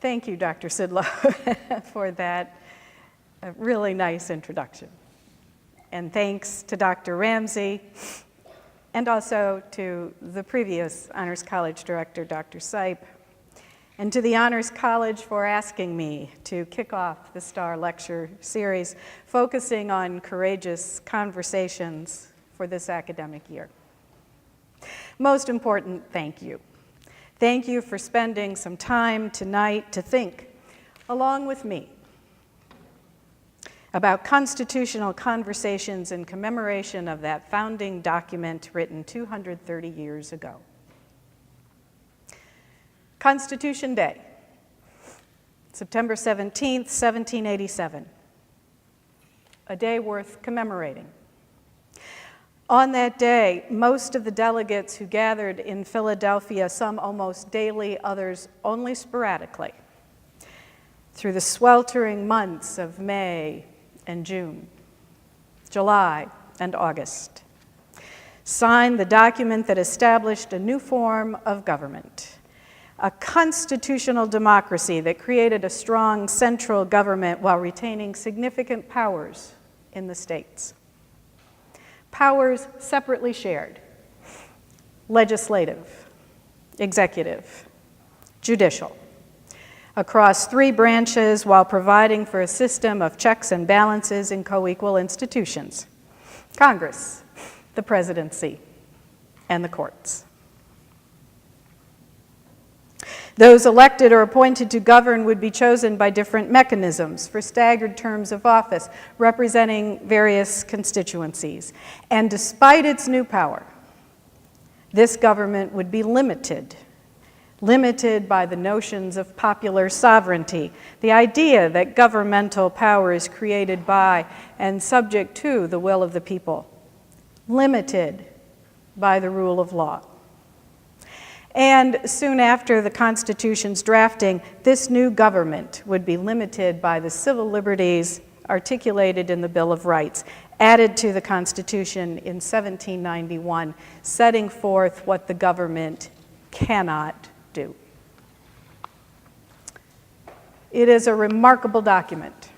Thank you, Dr. Sidlow, for that really nice introduction. And thanks to Dr. Ramsey, and also to the previous Honors College Director, Dr. Sipe, and to the Honors College for asking me to kick off the STAR Lecture Series, focusing on courageous conversations for this academic year. Most important, thank you. Thank you for spending some time tonight to think, along with me, about constitutional conversations in commemoration of that founding document written 230 years ago. Constitution Day, September 17th, 1787, a day worth commemorating. On that day, most of the delegates who gathered in Philadelphia, some almost daily, others only sporadically, through the sweltering months of May and June, July and August, signed the document that established a new form of government, a constitutional democracy that created a strong central government while retaining significant powers in the states. Powers separately shared: legislative, executive, judicial, across three branches while providing for a system of checks and balances in co-equal institutions: Congress, the presidency, and the courts. Those elected or appointed to govern would be chosen by different mechanisms for staggered terms of office, representing various constituencies. And despite its new power, this government would be limited by the notions of popular sovereignty, the idea that governmental power is created by and subject to the will of the people, limited by the rule of law. And soon after the Constitution's drafting, this new government would be limited by the civil liberties articulated in the Bill of Rights, added to the Constitution in 1791, setting forth what the government cannot do. It is a remarkable document.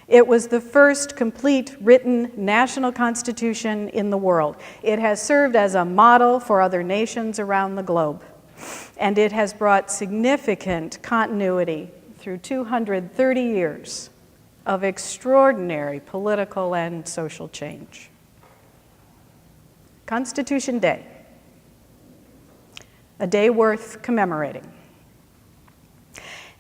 It was the first complete written national constitution in the world. It has served as a model for other nations around the globe, and it has brought significant continuity through 230 years of extraordinary political and social change. Constitution Day, a day worth commemorating.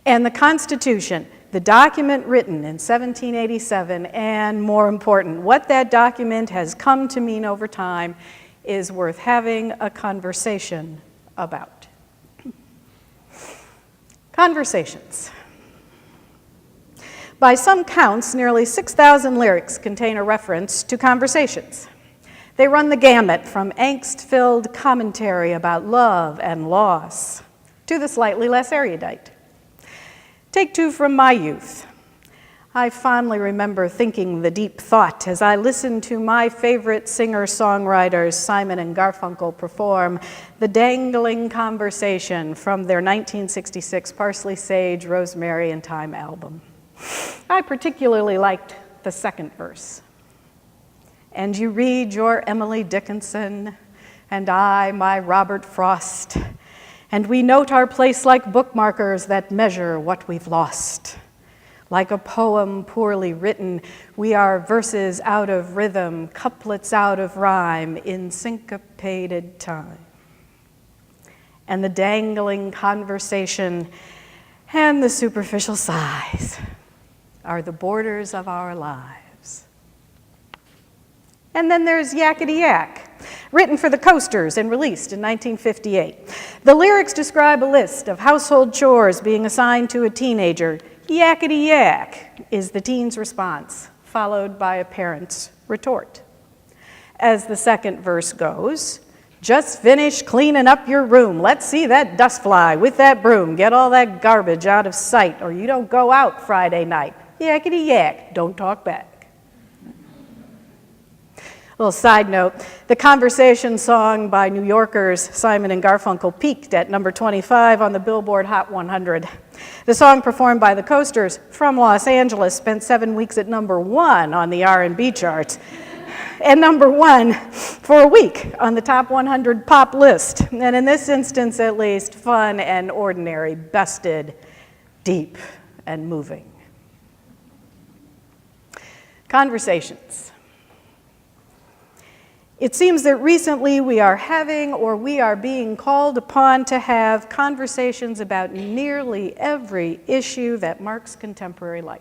And the Constitution, the document written in 1787, and more important, what that document has come to mean over time, is worth having a conversation about. Conversations. By some counts, nearly 6,000 lyrics contain a reference to conversations. They run the gamut from angst-filled commentary about love and loss to the slightly less erudite. Take two from my youth. I fondly remember thinking the deep thought as I listened to my favorite singer-songwriters, Simon and Garfunkel, perform the dangling conversation from their 1966 Parsley, Sage, Rosemary, and Thyme album. I particularly liked the second verse. And you read your Emily Dickinson, and I my Robert Frost, and we note our place like bookmarkers that measure what we've lost. Like a poem poorly written, we are verses out of rhythm, couplets out of rhyme, in syncopated time. And the dangling conversation and the superficial sighs are the borders of our lives. And then there's Yakety Yak, written for the Coasters and released in 1958. The lyrics describe a list of household chores being assigned to a teenager. Yakety yak is the teen's response, followed by a parent's retort. As the second verse goes, just finish cleaning up your room. Let's see that dust fly with that broom. Get all that garbage out of sight, or you don't go out Friday night. Yakety yak, don't talk back. Little side note, the Conversation song by New Yorkers Simon and Garfunkel peaked at number 25 on the Billboard Hot 100. The song, performed by the Coasters from Los Angeles, spent 7 weeks at number 1 on the R&B charts, and number 1 for a week on the top 100 pop list. And in this instance, at least, fun and ordinary bested deep and moving. Conversations. It seems that recently we are having, or we are being called upon to have, conversations about nearly every issue that marks contemporary life.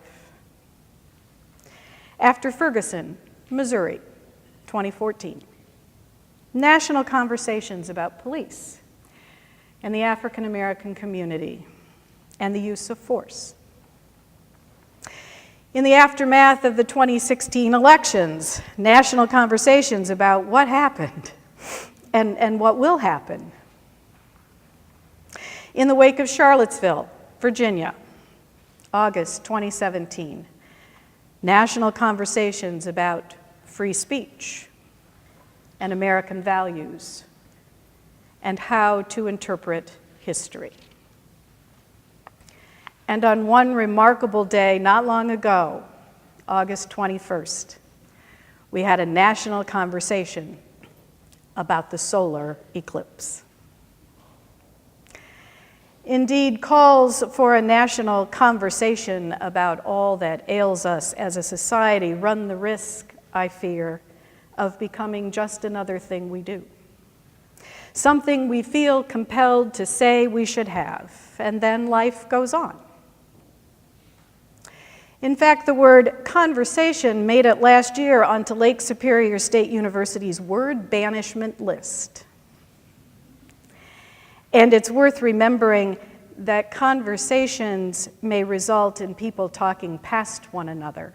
After Ferguson, Missouri, 2014, national conversations about police and the African American community and the use of force. In the aftermath of the 2016 elections, national conversations about what happened and what will happen. In the wake of Charlottesville, Virginia, August 2017, national conversations about free speech and American values and how to interpret history. And on one remarkable day not long ago, August 21st, we had a national conversation about the solar eclipse. Indeed, calls for a national conversation about all that ails us as a society run the risk, I fear, of becoming just another thing we do. Something we feel compelled to say we should have, and then life goes on. In fact, the word conversation made it last year onto Lake Superior State University's word banishment list. And it's worth remembering that conversations may result in people talking past one another,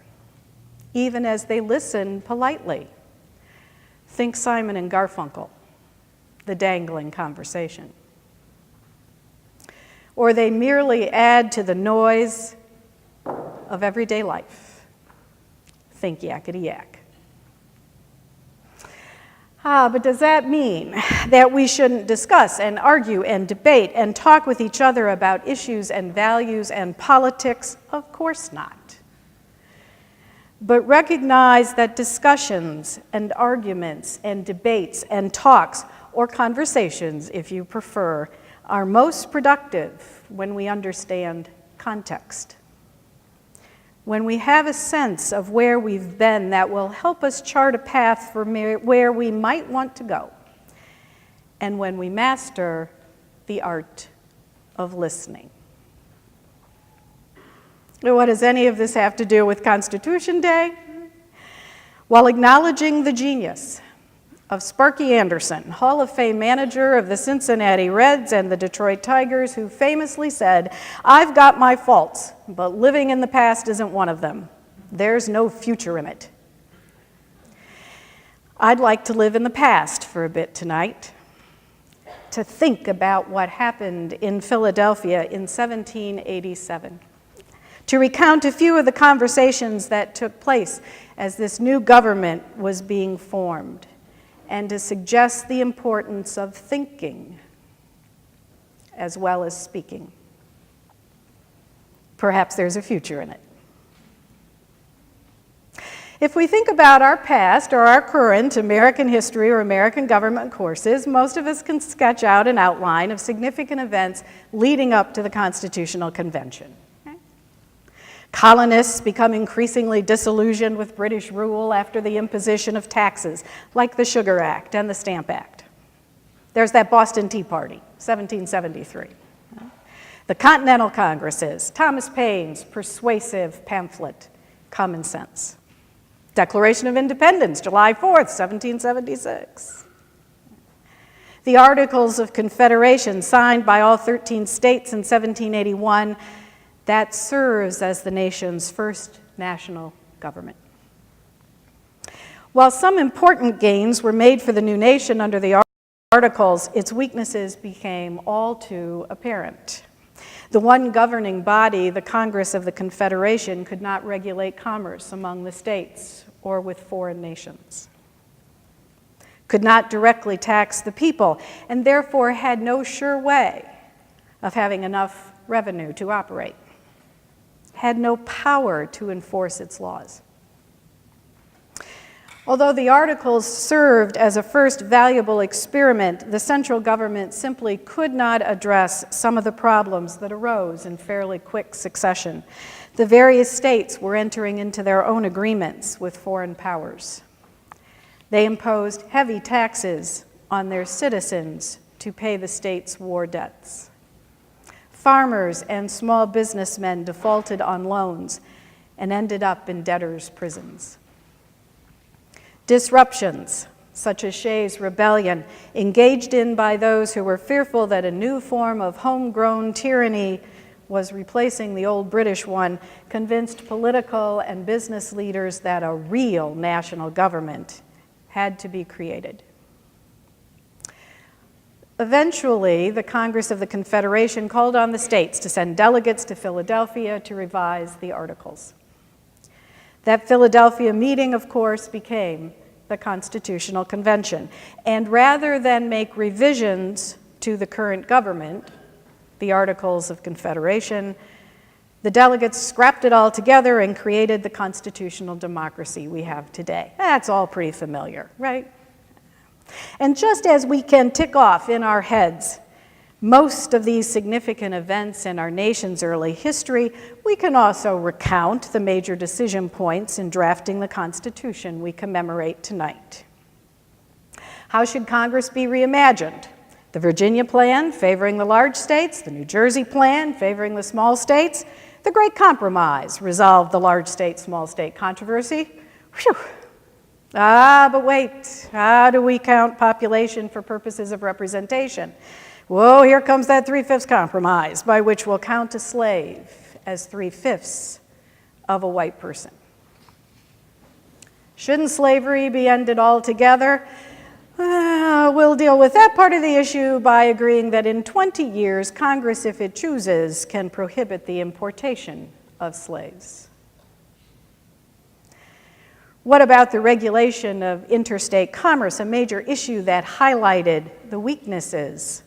even as they listen politely. Think Simon and Garfunkel, the dangling conversation. Or they merely add to the noise of everyday life. Think yakety yak. But does that mean that we shouldn't discuss and argue and debate and talk with each other about issues and values and politics? Of course not. But recognize that discussions and arguments and debates and talks, or conversations if you prefer, are most productive when we understand context. When we have a sense of where we've been, that will help us chart a path for where we might want to go. And when we master the art of listening. What does any of this have to do with Constitution Day? While acknowledging the genius of Sparky Anderson, Hall of Fame manager of the Cincinnati Reds and the Detroit Tigers, who famously said, "I've got my faults, but living in the past isn't one of them. There's no future in it." I'd like to live in the past for a bit tonight, to think about what happened in Philadelphia in 1787, to recount a few of the conversations that took place as this new government was being formed, and to suggest the importance of thinking as well as speaking. Perhaps there's a future in it. If we think about our past or our current American history or American government courses, most of us can sketch out an outline of significant events leading up to the Constitutional Convention. Colonists become increasingly disillusioned with British rule after the imposition of taxes, like the Sugar Act and the Stamp Act. There's that Boston Tea Party, 1773. The Continental Congresses, Thomas Paine's persuasive pamphlet, Common Sense. Declaration of Independence, July 4th, 1776. The Articles of Confederation, signed by all 13 states in 1781, that serves as the nation's first national government. While some important gains were made for the new nation under the Articles, its weaknesses became all too apparent. The one governing body, the Congress of the Confederation, could not regulate commerce among the states or with foreign nations. could not directly tax the people, and therefore had no sure way of having enough revenue to operate, had no power to enforce its laws. Although the Articles served as a first valuable experiment, the central government simply could not address some of the problems that arose in fairly quick succession. The various states were entering into their own agreements with foreign powers. They imposed heavy taxes on their citizens to pay the state's war debts. Farmers and small businessmen defaulted on loans and ended up in debtors' prisons. Disruptions, such as Shays' Rebellion, engaged in by those who were fearful that a new form of homegrown tyranny was replacing the old British one, convinced political and business leaders that a real national government had to be created. Eventually, the Congress of the Confederation called on the states to send delegates to Philadelphia to revise the Articles. That Philadelphia meeting, of course, became the Constitutional Convention. And rather than make revisions to the current government, the Articles of Confederation, the delegates scrapped it all together and created the constitutional democracy we have today. That's all pretty familiar, right? And just as we can tick off in our heads most of these significant events in our nation's early history, we can also recount the major decision points in drafting the Constitution we commemorate tonight. How should Congress be reimagined? The Virginia Plan, favoring the large states, the New Jersey Plan, favoring the small states, the Great Compromise resolved the large state, small state controversy. Whew. But wait, how do we count population for purposes of representation? Whoa, here comes that 3/5 compromise, by which we'll count a slave as 3/5 of a white person. Shouldn't slavery be ended altogether? We'll deal with that part of the issue by agreeing that in 20 years, Congress, if it chooses, can prohibit the importation of slaves. What about the regulation of interstate commerce, a major issue that highlighted the weaknesses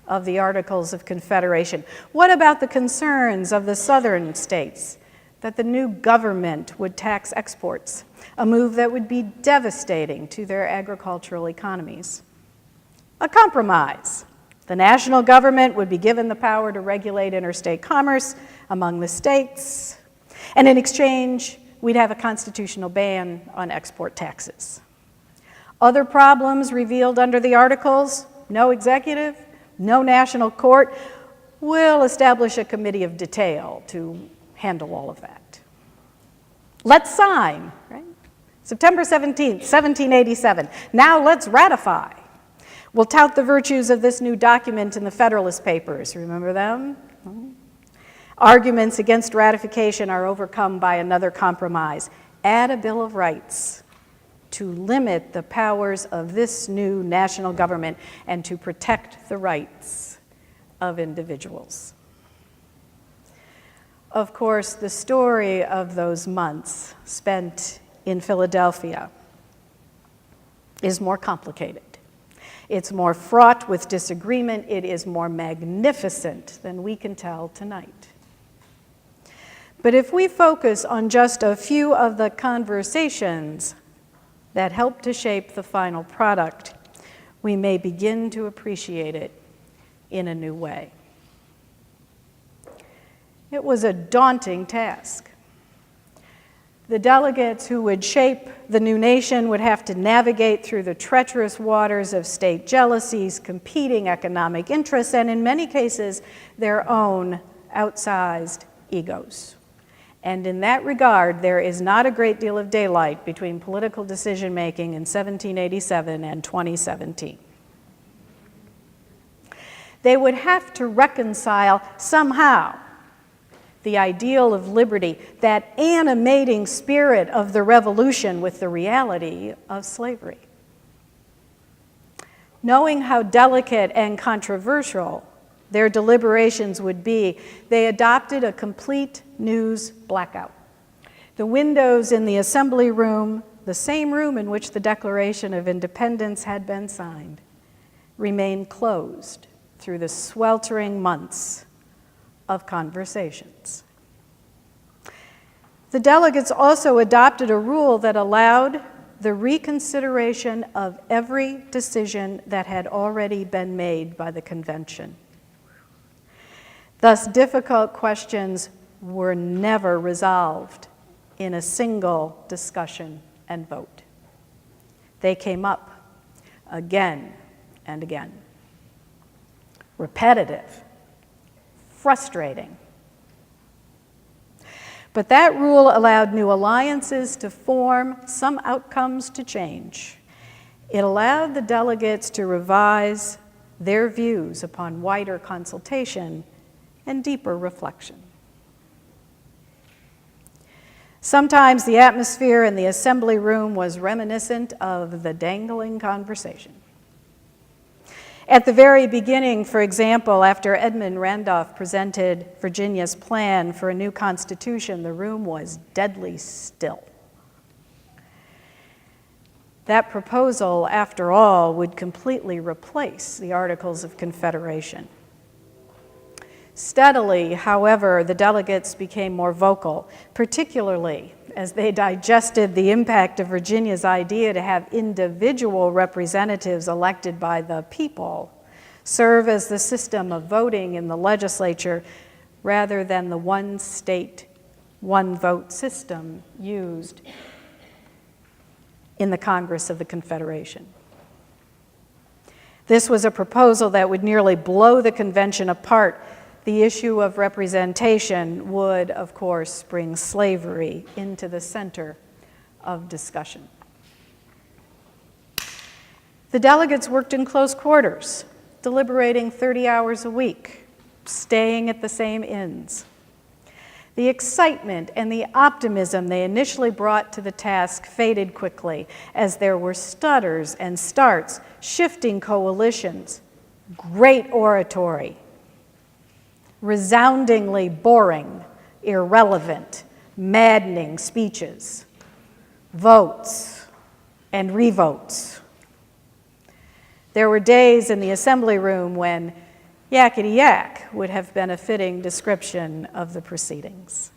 of the Articles of Confederation? What about the concerns of the southern states that the new government would tax exports, a move that would be devastating to their agricultural economies? A compromise. The national government would be given the power to regulate interstate commerce among the states, and in exchange, we'd have a constitutional ban on export taxes. Other problems revealed under the Articles: no executive, no national court. We'll establish a committee of detail to handle all of that. Let's sign, right? September 17th, 1787. Now let's ratify. We'll tout the virtues of this new document in the Federalist Papers. Remember them? Arguments against ratification are overcome by another compromise. Add a Bill of Rights to limit the powers of this new national government and to protect the rights of individuals. Of course, the story of those months spent in Philadelphia is more complicated. It's more fraught with disagreement. It is more magnificent than we can tell tonight. But if we focus on just a few of the conversations that helped to shape the final product, we may begin to appreciate it in a new way. It was a daunting task. The delegates who would shape the new nation would have to navigate through the treacherous waters of state jealousies, competing economic interests, and in many cases, their own outsized egos. And in that regard, there is not a great deal of daylight between political decision-making in 1787 and 2017. They would have to reconcile somehow the ideal of liberty, that animating spirit of the revolution, with the reality of slavery. Knowing how delicate and controversial their deliberations would be, they adopted a complete news blackout. The windows in the assembly room the same room in which the Declaration of Independence had been signed, remained closed through the sweltering months of conversations. The delegates also adopted a rule that allowed the reconsideration of every decision that had already been made by the convention. Thus, difficult questions were never resolved in a single discussion and vote. They came up again and again. Repetitive, frustrating. But that rule allowed new alliances to form, some outcomes to change. It allowed the delegates to revise their views upon wider consultation and deeper reflection. Sometimes the atmosphere in the assembly room was reminiscent of the dangling conversation. At the very beginning, for example, after Edmund Randolph presented Virginia's plan for a new constitution, the room was deadly still. That proposal, after all, would completely replace the Articles of Confederation. Steadily, however, the delegates became more vocal, particularly as they digested the impact of Virginia's idea to have individual representatives elected by the people serve as the system of voting in the legislature rather than the one state, one vote system used in the Congress of the Confederation. This was a proposal that would nearly blow the convention apart. The issue of representation would, of course, bring slavery into the center of discussion. The delegates worked in close quarters, deliberating 30 hours a week, staying at the same inns. The excitement and the optimism they initially brought to the task faded quickly as there were stutters and starts, shifting coalitions, great oratory, resoundingly boring, irrelevant, maddening speeches, votes, and revotes. There were days in the assembly room when yakety yak would have been a fitting description of the proceedings.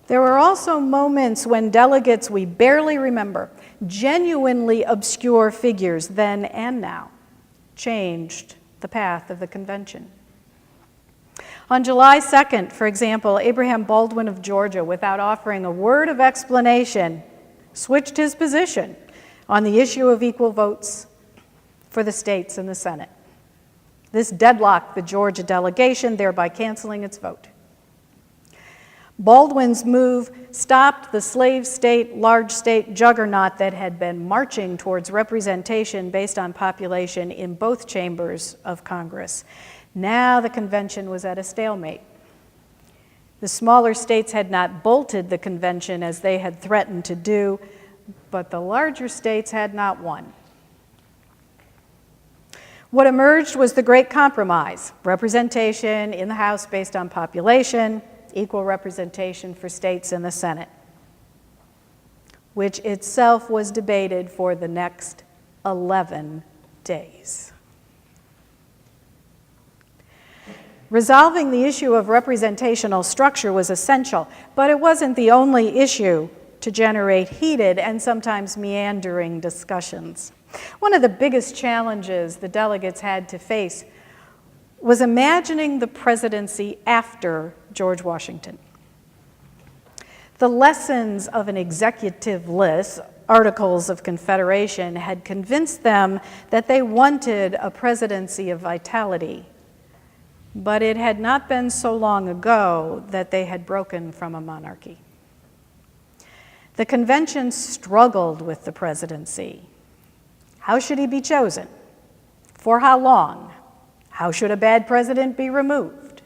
There were also moments when delegates we barely remember, genuinely obscure figures then and now, changed the path of the convention. On July 2nd, for example, Abraham Baldwin of Georgia, without offering a word of explanation, switched his position on the issue of equal votes for the states in the Senate. This deadlocked the Georgia delegation, thereby canceling its vote. Baldwin's move stopped the slave state, large state juggernaut that had been marching towards representation based on population in both chambers of Congress. Now the convention was at a stalemate. The smaller states had not bolted the convention as they had threatened to do, but the larger states had not won. What emerged was the Great Compromise, representation in the House based on population, equal representation for states in the Senate, which itself was debated for the next 11 days. Resolving the issue of representational structure was essential, but it wasn't the only issue to generate heated and sometimes meandering discussions. One of the biggest challenges the delegates had to face was imagining the presidency after George Washington. The lessons of an executive list, Articles of Confederation, had convinced them that they wanted a presidency of vitality, but it had not been so long ago that they had broken from a monarchy. The convention struggled with the presidency. How should he be chosen? For how long? How should a bad president be removed?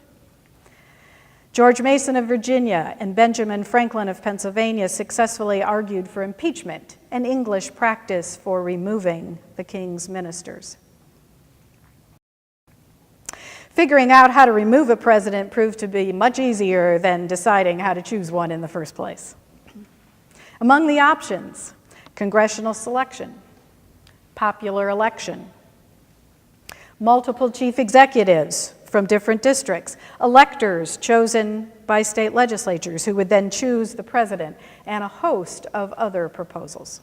George Mason of Virginia and Benjamin Franklin of Pennsylvania successfully argued for impeachment, an English practice for removing the king's ministers. Figuring out how to remove a president proved to be much easier than deciding how to choose one in the first place. Among the options, congressional selection, popular election, multiple chief executives from different districts, electors chosen by state legislatures who would then choose the president, and a host of other proposals.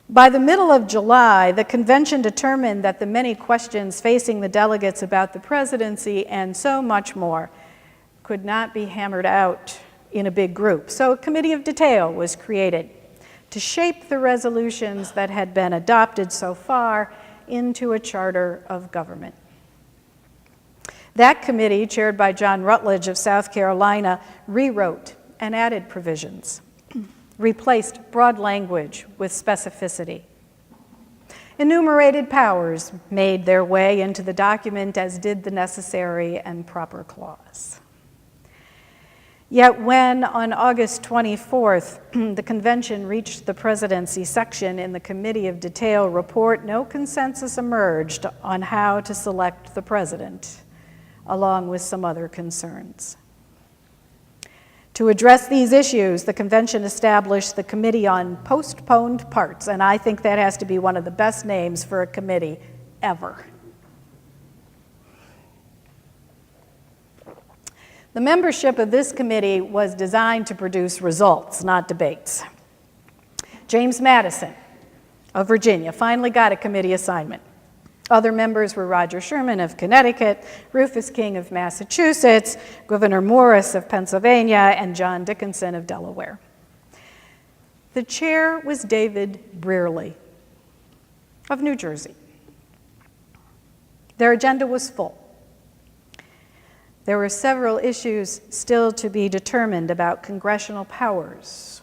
By the middle of July, the convention determined that the many questions facing the delegates about the presidency and so much more could not be hammered out in a big group. So a committee of detail was created to shape the resolutions that had been adopted so far into a charter of government. That committee, chaired by John Rutledge of South Carolina, rewrote and added provisions, replaced broad language with specificity. Enumerated powers made their way into the document, as did the necessary and proper clause. Yet when, on August 24th, the convention reached the presidency section in the Committee of Detail report, no consensus emerged on how to select the president, along with some other concerns. To address these issues, the convention established the Committee on Postponed Parts, and I think that has to be one of the best names for a committee ever. The membership of this committee was designed to produce results, not debates. James Madison of Virginia finally got a committee assignment. Other members were Roger Sherman of Connecticut, Rufus King of Massachusetts, Gouverneur Morris of Pennsylvania, and John Dickinson of Delaware. The chair was David Brearley of New Jersey. Their agenda was full. There were several issues still to be determined about congressional powers,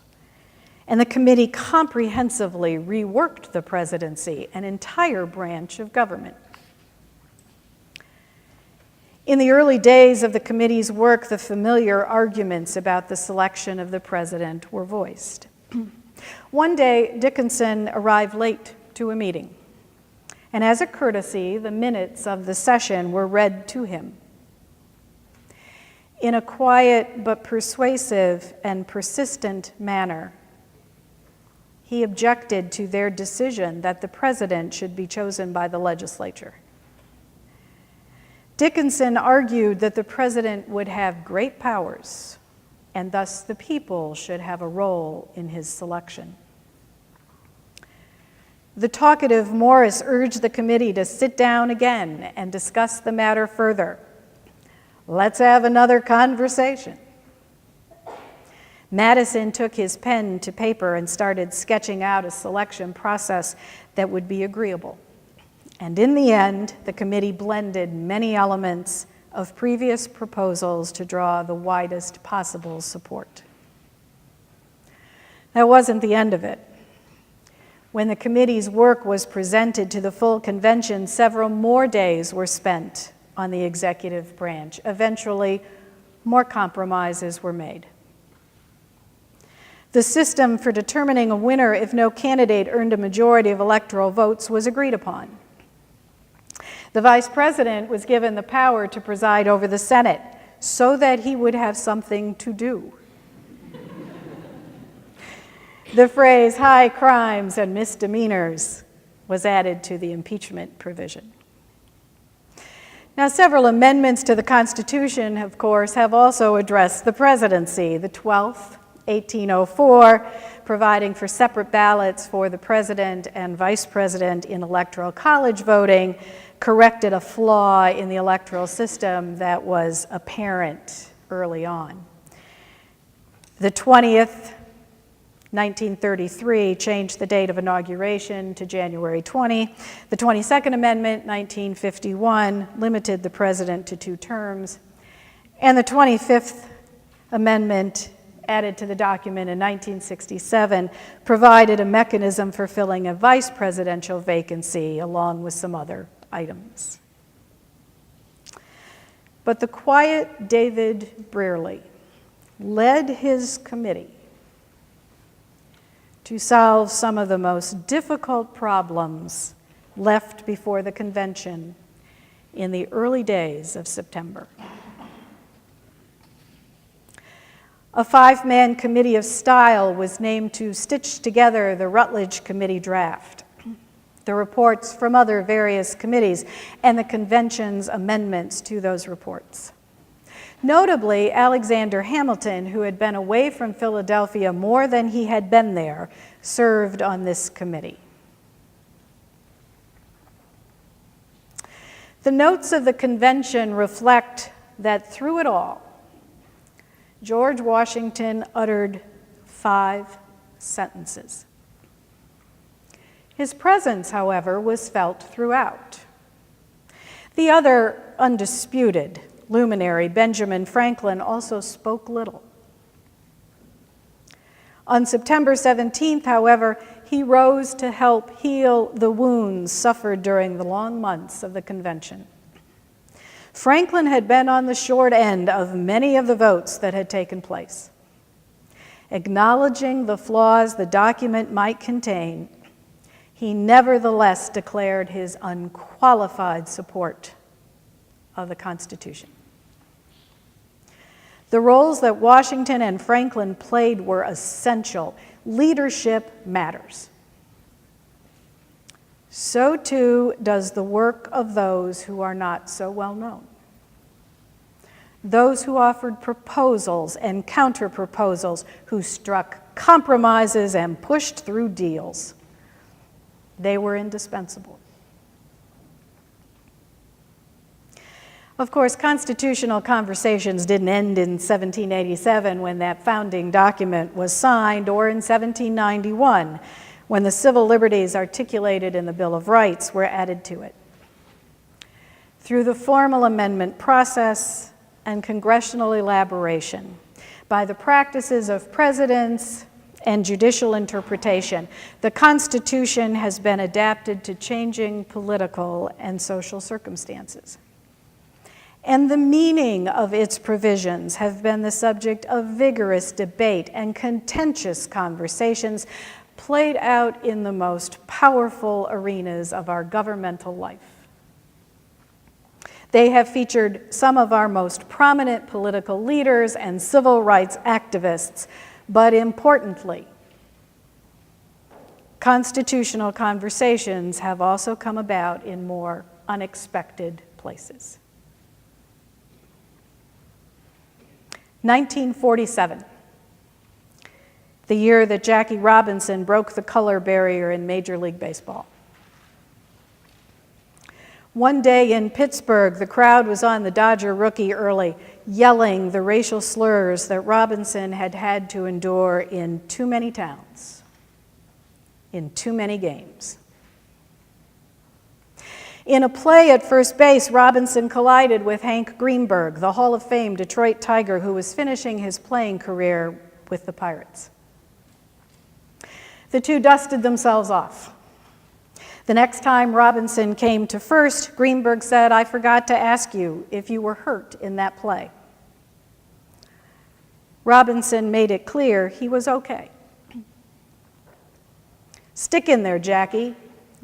and the committee comprehensively reworked the presidency, an entire branch of government. In the early days of the committee's work, the familiar arguments about the selection of the president were voiced. One day, Dickinson arrived late to a meeting, and as a courtesy, the minutes of the session were read to him. In a quiet but persuasive and persistent manner, he objected to their decision that the president should be chosen by the legislature. Dickinson argued that the president would have great powers, and thus the people should have a role in his selection. The talkative Morris urged the committee to sit down again and discuss the matter further. Let's have another conversation. Madison took his pen to paper and started sketching out a selection process that would be agreeable. And in the end, the committee blended many elements of previous proposals to draw the widest possible support. That wasn't the end of it. When the committee's work was presented to the full convention, several more days were spent on the executive branch. Eventually, more compromises were made. The system for determining a winner if no candidate earned a majority of electoral votes was agreed upon. The vice president was given the power to preside over the Senate so that he would have something to do. The phrase high crimes and misdemeanors was added to the impeachment provision. Now, several amendments to the Constitution, of course, have also addressed the presidency. The 12th, 1804, providing for separate ballots for the president and vice president in electoral college voting, corrected a flaw in the electoral system that was apparent early on. The 20th, 1933, changed the date of inauguration to January 20. The 22nd Amendment, 1951, limited the president to 2 terms. And the 25th Amendment, added to the document in 1967, provided a mechanism for filling a vice presidential vacancy along with some other items. But the quiet David Brearley led his committee to solve some of the most difficult problems left before the convention in the early days of September. A 5-man committee of style was named to stitch together the Rutledge Committee draft, the reports from other various committees, and the convention's amendments to those reports. Notably, Alexander Hamilton, who had been away from Philadelphia more than he had been there, served on this committee. The notes of the convention reflect that through it all, George Washington uttered 5 sentences. His presence, however, was felt throughout. The other undisputed luminary, Benjamin Franklin, also spoke little. On September 17th, however, he rose to help heal the wounds suffered during the long months of the convention. Franklin had been on the short end of many of the votes that had taken place. Acknowledging the flaws the document might contain, he nevertheless declared his unqualified support of the Constitution. The roles that Washington and Franklin played were essential. Leadership matters. So too does the work of those who are not so well known. Those who offered proposals and counter-proposals, who struck compromises and pushed through deals. They were indispensable. Of course, constitutional conversations didn't end in 1787 when that founding document was signed, or in 1791 when the civil liberties articulated in the Bill of Rights were added to it. Through the formal amendment process and congressional elaboration, by the practices of presidents and judicial interpretation, the Constitution has been adapted to changing political and social circumstances. And the meaning of its provisions have been the subject of vigorous debate and contentious conversations played out in the most powerful arenas of our governmental life. They have featured some of our most prominent political leaders and civil rights activists, but importantly, constitutional conversations have also come about in more unexpected places. 1947, the year that Jackie Robinson broke the color barrier in Major League Baseball. One day in Pittsburgh, the crowd was on the Dodger rookie Early, yelling the racial slurs that Robinson had had to endure in too many towns, in too many games. In a play at first base, Robinson collided with Hank Greenberg, the Hall of Fame Detroit Tiger who was finishing his playing career with the Pirates. The two dusted themselves off. The next time Robinson came to first, Greenberg said, "I forgot to ask you if you were hurt in that play." Robinson made it clear he was okay. "Stick in there, Jackie,"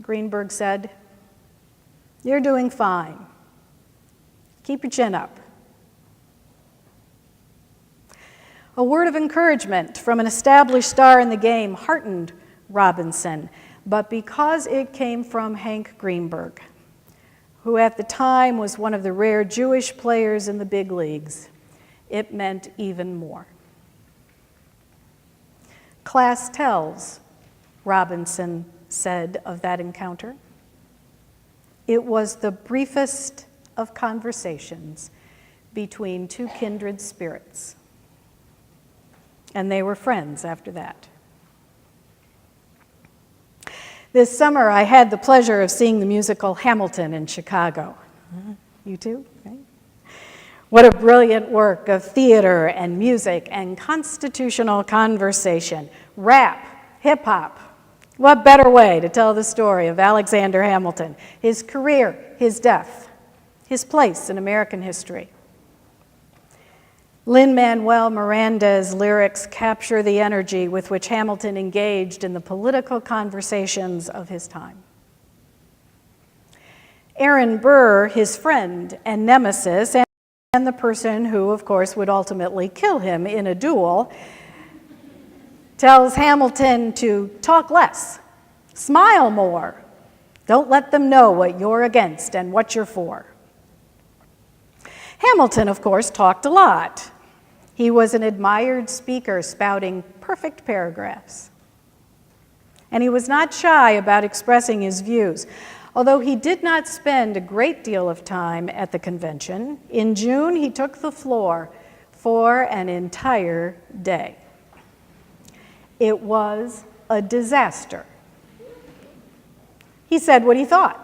Greenberg said. "You're doing fine. Keep your chin up." A word of encouragement from an established star in the game heartened Robinson, but because it came from Hank Greenberg, who at the time was one of the rare Jewish players in the big leagues, it meant even more. "Class tells," Robinson said of that encounter. "It was the briefest of conversations between two kindred spirits." And they were friends after that. This summer, I had the pleasure of seeing the musical Hamilton in Chicago. You too? Right? What a brilliant work of theater and music and constitutional conversation. Rap, hip-hop. What better way to tell the story of Alexander Hamilton, his career, his death, his place in American history? Lin-Manuel Miranda's lyrics capture the energy with which Hamilton engaged in the political conversations of his time. Aaron Burr, his friend and nemesis, and the person who, of course, would ultimately kill him in a duel, tells Hamilton to talk less, smile more, don't let them know what you're against and what you're for. Hamilton, of course, talked a lot. He was an admired speaker, spouting perfect paragraphs. And he was not shy about expressing his views. Although he did not spend a great deal of time at the convention, in June he took the floor for an entire day. It was a disaster. He said what he thought.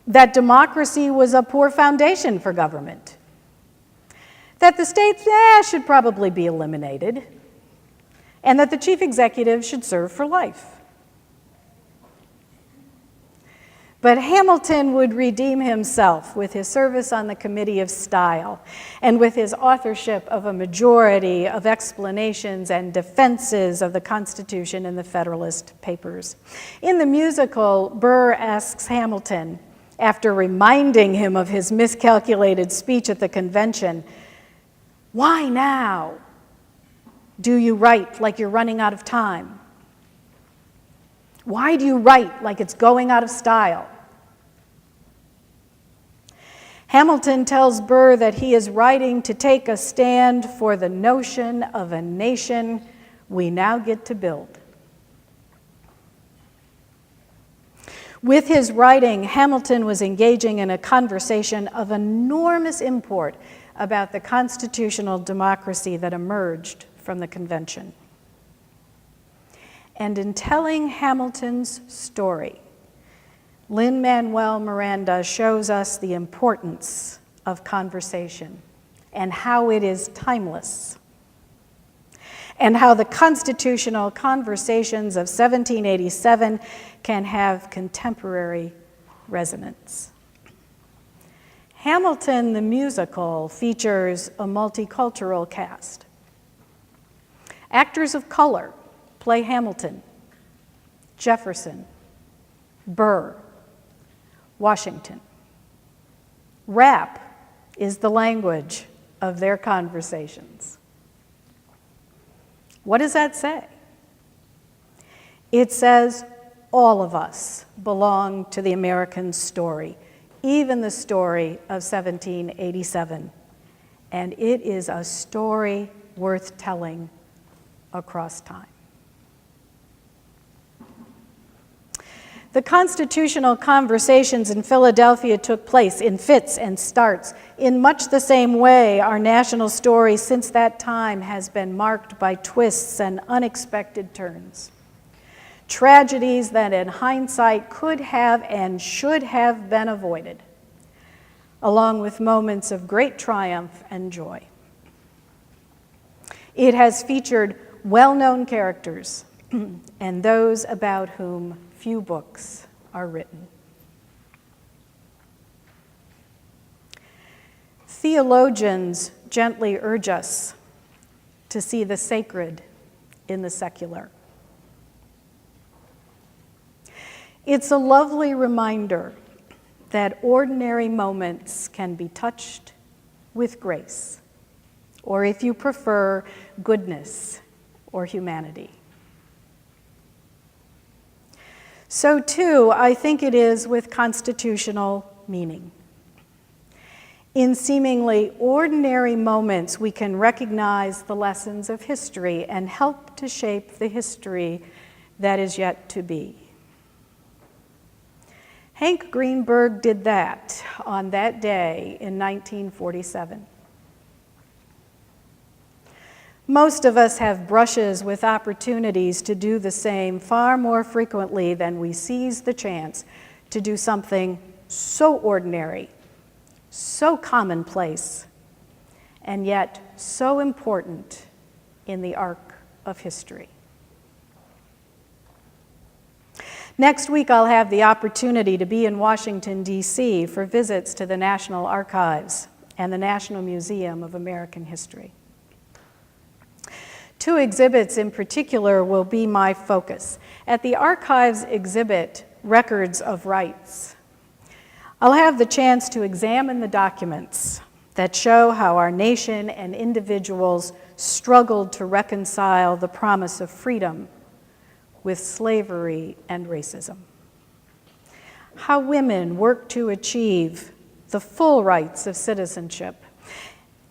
That democracy was a poor foundation for government. That the states should probably be eliminated. And that the chief executive should serve for life. But Hamilton would redeem himself with his service on the Committee of Style and with his authorship of a majority of explanations and defenses of the Constitution in the Federalist Papers. In the musical, Burr asks Hamilton, after reminding him of his miscalculated speech at the convention, "Why now do you write like you're running out of time? Why do you write like it's going out of style?" Hamilton tells Burr that he is writing to take a stand for the notion of a nation we now get to build. With his writing, Hamilton was engaging in a conversation of enormous import about the constitutional democracy that emerged from the convention. And in telling Hamilton's story, Lin-Manuel Miranda shows us the importance of conversation and how it is timeless, and how the constitutional conversations of 1787 can have contemporary resonance. Hamilton the musical features a multicultural cast. Actors of color play Hamilton, Jefferson, Burr, Washington. Rap is the language of their conversations. What does that say? It says all of us belong to the American story, even the story of 1787. And it is a story worth telling across time. The constitutional conversations in Philadelphia took place in fits and starts. In much the same way, our national story since that time has been marked by twists and unexpected turns. Tragedies that in hindsight could have and should have been avoided, along with moments of great triumph and joy. It has featured well-known characters and those about whom few books are written. Theologians gently urge us to see the sacred in the secular. It's a lovely reminder that ordinary moments can be touched with grace, or if you prefer, goodness or humanity. So too, I think it is with constitutional meaning. In seemingly ordinary moments, we can recognize the lessons of history and help to shape the history that is yet to be. Hank Greenberg did that on that day in 1947. Most of us have brushes with opportunities to do the same far more frequently than we seize the chance to do something so ordinary, so commonplace, and yet so important in the arc of history. Next week, I'll have the opportunity to be in Washington, D.C. for visits to the National Archives and the National Museum of American History. Two exhibits in particular will be my focus. At the Archives exhibit, Records of Rights, I'll have the chance to examine the documents that show how our nation and individuals struggled to reconcile the promise of freedom with slavery and racism. How women worked to achieve the full rights of citizenship,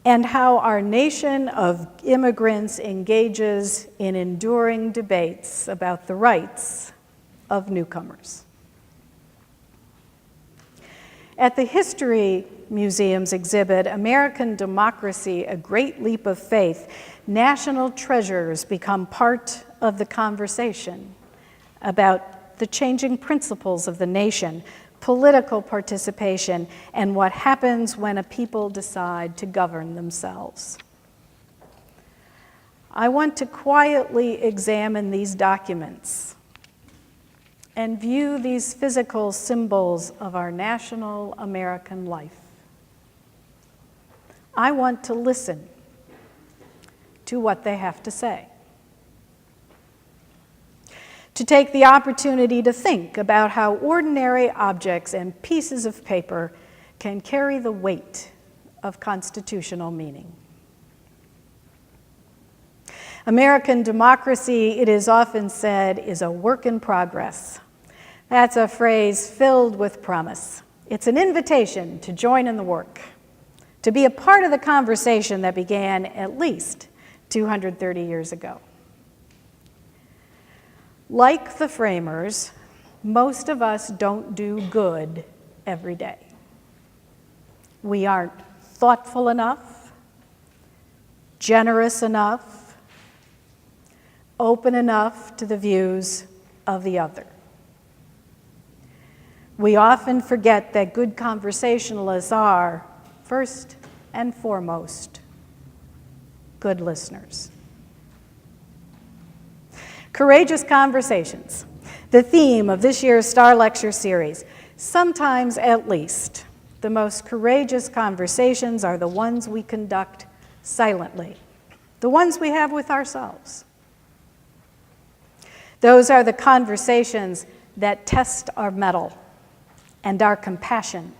and how our nation of immigrants engages in enduring debates about the rights of newcomers. At the History Museum's exhibit, American Democracy, A Great Leap of Faith, national treasures become part of the conversation about the changing principles of the nation, political participation, and what happens when a people decide to govern themselves. I want to quietly examine these documents and view these physical symbols of our national American life. I want to listen to what they have to say, to take the opportunity to think about how ordinary objects and pieces of paper can carry the weight of constitutional meaning. American democracy, it is often said, is a work in progress. That's a phrase filled with promise. It's an invitation to join in the work, to be a part of the conversation that began at least 230 years ago. Like the framers, most of us don't do good every day. We aren't thoughtful enough, generous enough, open enough to the views of the other. We often forget that good conversationalists are, first and foremost, good listeners. Courageous conversations, the theme of this year's Star Lecture series. Sometimes, at least, the most courageous conversations are the ones we conduct silently, the ones we have with ourselves. Those are the conversations that test our mettle and our compassion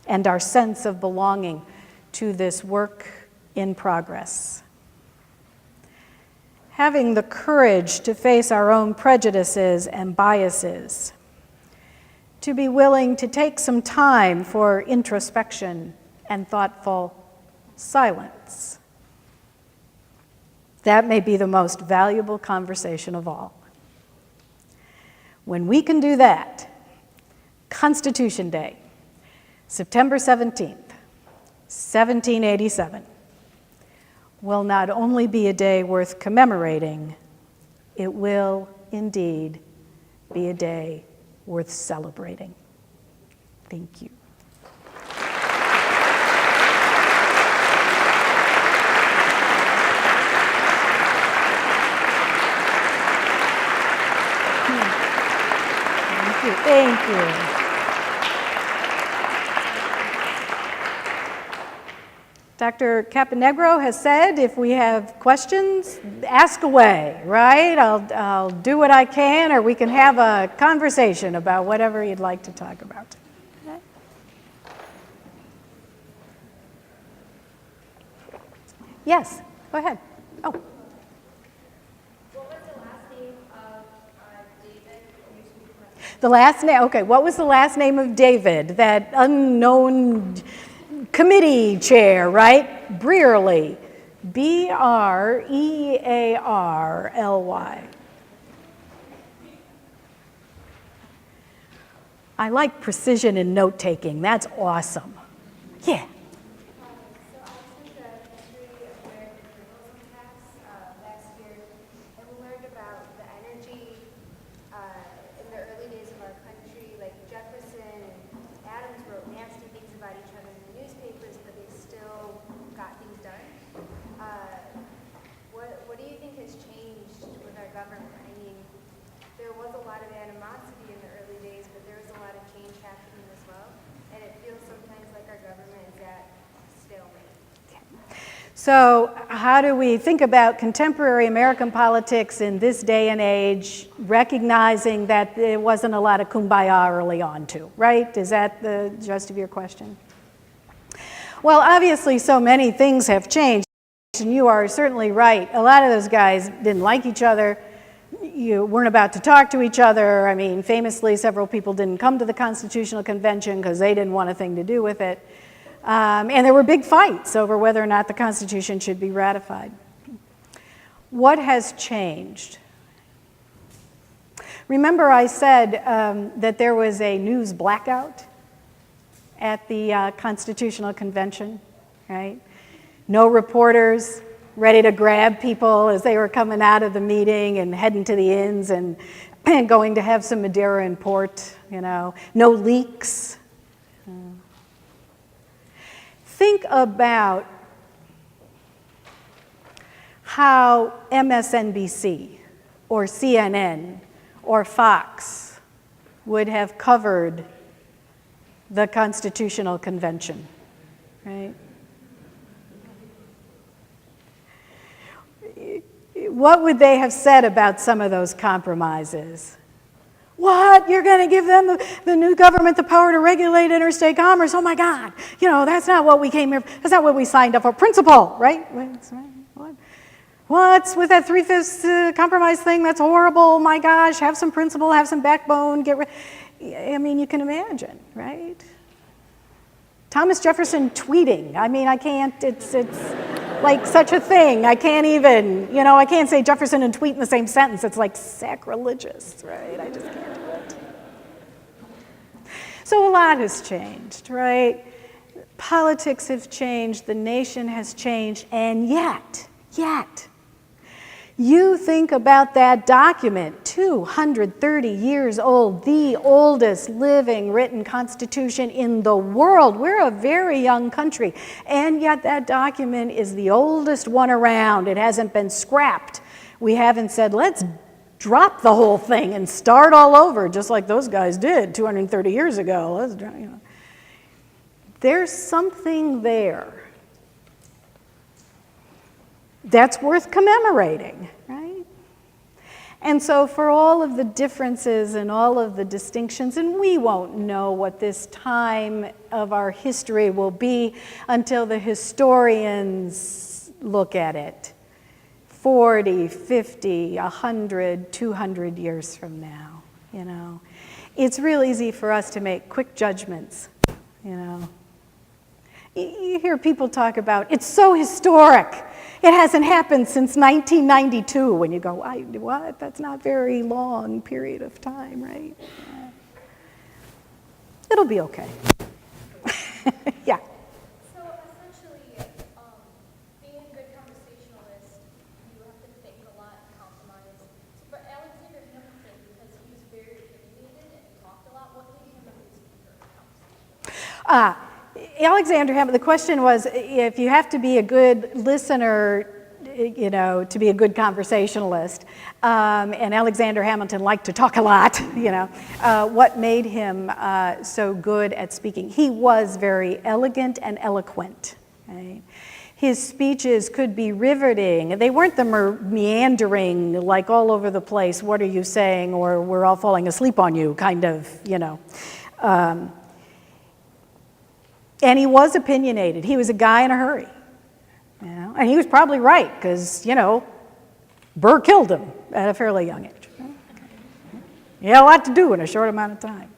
and our sense of belonging to this work in progress. Having the courage to face our own prejudices and biases, to be willing to take some time for introspection and thoughtful silence. That may be the most valuable conversation of all. When we can do that, Constitution Day, September 17th, 1787, will not only be a day worth commemorating, it will indeed be a day worth celebrating. Thank you. Thank you. Dr. Caponegro has said if we have questions, ask away, right? I'll do what I can, or we can have a conversation about whatever you'd like to talk about. Okay. Yes, go ahead. Oh. What was the last name of David? The last name, okay, what was the last name of David, that unknown committee chair, right? Brearley, Brearly. I like precision in note-taking. That's awesome. Yeah. So I took the history of American liberalism class last year, and we learned about the energy in the early days of our country. Like Jefferson and Adams wrote nasty things about each other in the newspapers, but they still got things done. What do you think has changed with our government? I mean, there was a lot of animosity in the early days, but there was a lot of change happening as well. And it feels sometimes like our government is at stalemate. So how do we think about contemporary American politics in this day and age, recognizing that there wasn't a lot of kumbaya early on too, right? Is that the gist of your question? Well, obviously so many things have changed, and you are certainly right. A lot of those guys didn't like each other. You weren't about to talk to each other. I mean, famously, several people didn't come to the Constitutional Convention because they didn't want a thing to do with it. And there were big fights over whether or not the Constitution should be ratified. What has changed? Remember I said that there was a news blackout at the Constitutional Convention, right? No reporters ready to grab people as they were coming out of the meeting and heading to the inns and going to have some Madeira and port, you know. No leaks. Think about how MSNBC or CNN or Fox would have covered the Constitutional Convention, right? What would they have said about some of those compromises? What? You're going to give them, the new government, the power to regulate interstate commerce? Oh my God. You know, that's not what we came here, that's not what we signed up for. Principle, right? What's with that 3/5 compromise thing? That's horrible. My gosh, have some principle, have some backbone, I mean, you can imagine, right? Thomas Jefferson tweeting. I mean, I can't, it's like such a thing. I can't even, you know, I can't say Jefferson and tweet in the same sentence. It's like sacrilegious, right? I just can't do it. So a lot has changed, right? Politics have changed, the nation has changed, and yet, you think about that document, 230 years old, the oldest living written constitution in the world. We're a very young country, and yet that document is the oldest one around. It hasn't been scrapped. We haven't said, let's drop the whole thing and start all over, just like those guys did 230 years ago. Let's, you know. There's something there that's worth commemorating, right? And so for all of the differences and all of the distinctions, and we won't know what this time of our history will be until the historians look at it 40, 50, 100, 200 years from now, you know. It's real easy for us to make quick judgments, you know. You hear people talk about, it's so historic. It hasn't happened since 1992. When you go, what? That's not a very long period of time, right? Yeah. It'll be okay. Yeah. So essentially, being a good conversationalist, you have to think a lot and compromise. So for Alexander Hamilton, because he was very opinionated and he talked a lot, what made him a good speaker in conversation? Alexander Hamilton, the question was, if you have to be a good listener, you know, to be a good conversationalist, and Alexander Hamilton liked to talk a lot, you know, what made him so good at speaking? He was very elegant and eloquent, right? His speeches could be riveting. They weren't the meandering, like all over the place, what are you saying, or we're all falling asleep on you, kind of, you know. And he was opinionated. He was a guy in a hurry, you know? And he was probably right, because, you know, Burr killed him at a fairly young age. He had a lot to do in a short amount of time.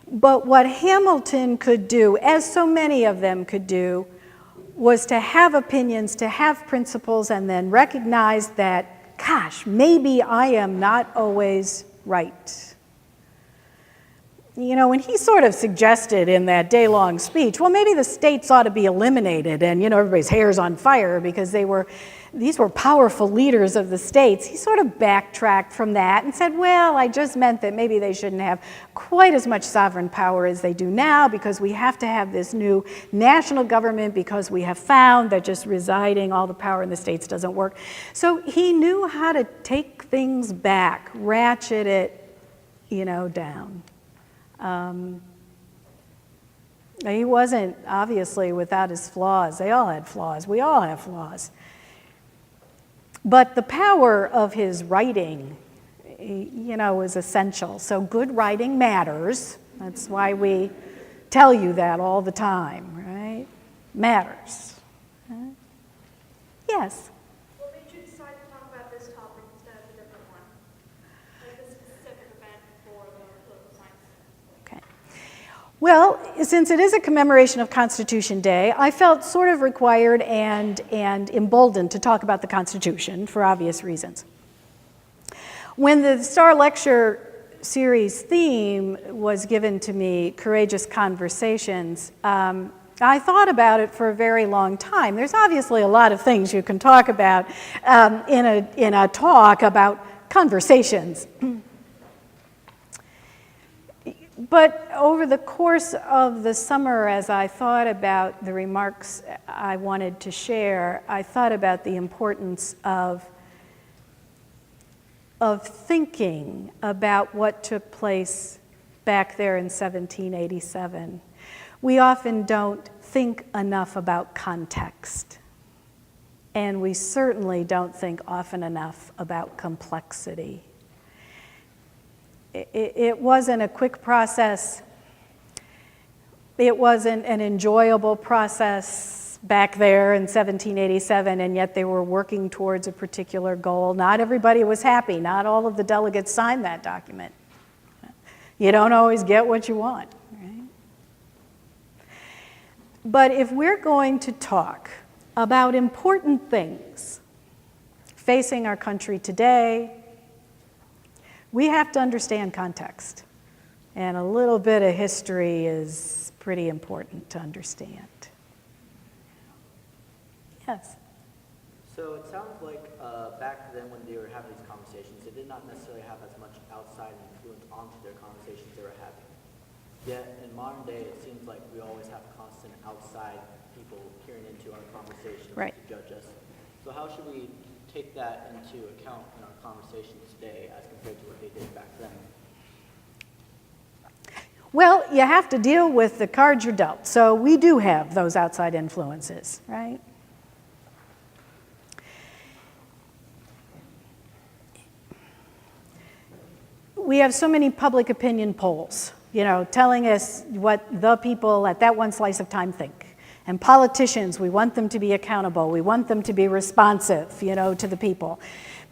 But what Hamilton could do, as so many of them could do, was to have opinions, to have principles, and then recognize that, gosh, maybe I am not always right. You know, when he sort of suggested in that day-long speech, well, maybe the states ought to be eliminated, and, you know, everybody's hair's on fire because these were powerful leaders of the states. He sort of backtracked from that and said, well, I just meant that maybe they shouldn't have quite as much sovereign power as they do now, because we have to have this new national government, because we have found that just residing all the power in the states doesn't work. So he knew how to take things back, ratchet it, you know, down. He wasn't obviously without his flaws. They all had flaws. We all have flaws. But the power of his writing, was essential. So good writing matters. That's why we tell you that all the time, right? Matters. Yes? What made you decide to talk about this topic instead of a different one? Like a specific event for the political science? Okay. Well, since it is a commemoration of Constitution Day, I felt sort of required and emboldened to talk about the Constitution for obvious reasons. When the Star Lecture series theme was given to me, Courageous Conversations, I thought about it for a very long time. There's obviously a lot of things you can talk about in a talk about conversations. But over the course of the summer, as I thought about the remarks I wanted to share, I thought about the importance of thinking about what took place back there in 1787. We often don't think enough about context, and we certainly don't think often enough about complexity. It wasn't a quick process. It wasn't an enjoyable process back there in 1787, and yet they were working towards a particular goal. Not everybody was happy. Not all of the delegates signed that document. You don't always get what you want, right? But if we're going to talk about important things facing our country today, we have to understand context. And a little bit of history is pretty important to understand. Yes? So it sounds like back then when they were having these conversations, they did not necessarily have as much outside influence onto their conversations they were having. Yet in modern day, it seems like we always have constant outside people peering into our conversations Right. to judge us. So how should we take that into account in our conversations today as compared to what they did back then? Well, you have to deal with the cards you're dealt. So we do have those outside influences, right? We have so many public opinion polls, telling us what the people at that one slice of time think. And politicians, we want them to be accountable. We want them to be responsive, to the people.